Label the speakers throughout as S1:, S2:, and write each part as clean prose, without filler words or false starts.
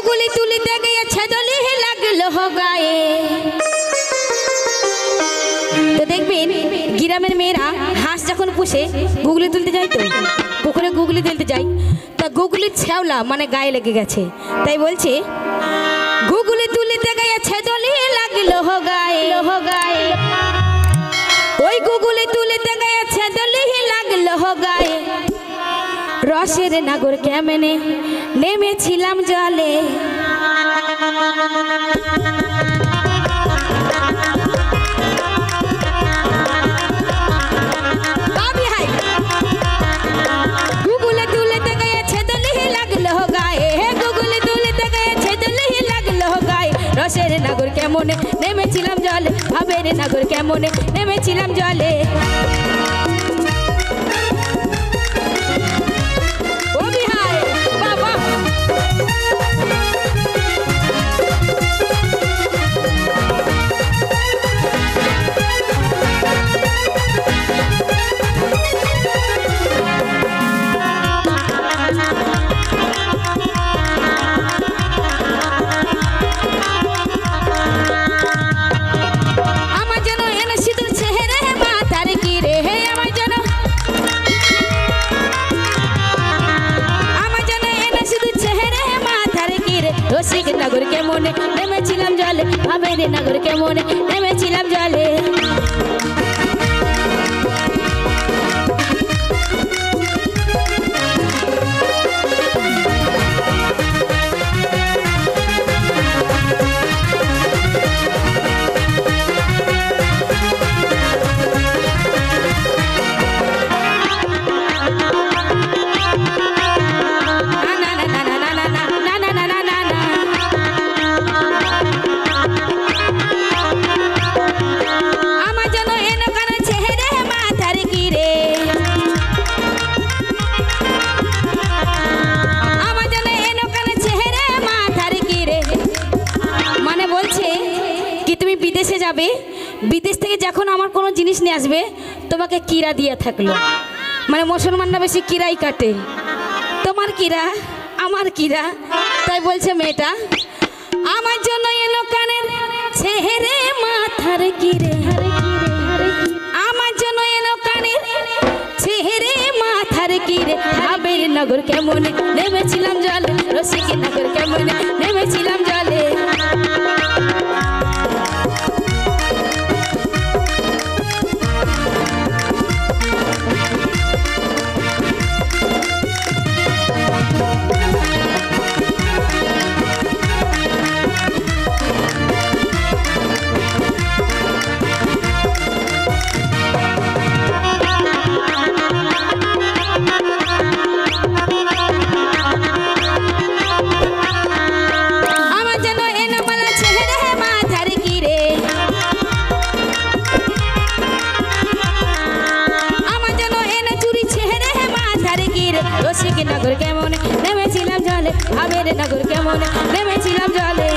S1: Googly तुलिते गए छदली लागलो हो गाए। तो देखবেন গ্রামের মেয়েরা হাঁস যখন পুষে গুগলি তুলতে যায় তো পুকুরে গুগলি তুলতে যায় তা গুগলির ছ্যাওলা মানে গায়ে লেগে গেছে তাই বলছে গুগলি তুলিতে গিয়ে ছদলি লাগলো হো গায়ে ওই গুগলি তুলিতে গিয়ে ছদলি লাগলো হো গায়ে রসের নাগর কেমনে নেমেছিলাম জলে। রসের নাগর কেমনে নেমেছিলাম জলে ভাবের নাগর কেমনে নেমেছিলাম জলে। ও বিহাই বাবা রসিক নাগর কেমনে নেমেছিলাম জলে ভাবের নাগর কেমনে নেমেছিলাম জলে। বিদেশে যাবে বিদেশ থেকে যখন আমার কোনো জিনিস নিয়ে আসবে তোমাকে কিরা দিয়ে থাকলো মানে মুসলমানরা বেশি কিরাই কাটে তোমার কিরা আমার কিরা তাই বলছে মেয়েটা আমার জন্য এলো কানের ছেহেরে মাথার কিরে আমার জন্য এলো কানের ছেহেরে মাথার কিরে ভাবের নগর কেমনে নেমেছিলাম জলে রসিক নগর কেমনে নেমেছিলাম জলে। রসিক নগর কেমনে নেমেছিলাম জলে ভাবের নগর কেমনে নেমেছিলাম জলে।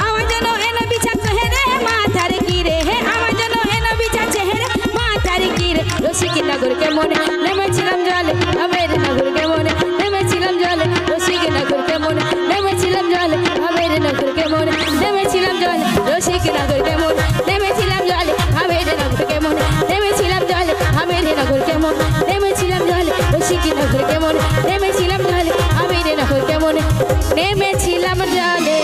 S1: আমার জন্য এনো বিছা চেহারে মাথার কিরে হে আমার জন্য এনো বিছা চেহারে মাথার কিরে রসিক নগর কেমনে নেমেছিলাম জলে ভাবের নগর কেমনে নেমেছিলাম জলে রসিক নগর কেমনে নেমেছিলাম জলে ভাবের নগর কেমনে নেমেছিলাম জলে রসিক নগর কেমনে নেমেছিলাম জলে ভাবের নগর কেমন নেমেছিলাম জলে ভাবের নগর কেমন নেমেছিলাম জলে রসিক নগর কেমন নেমেছিলাম জলে ভাবের নগর কেমন নেমেছিলাম জলে।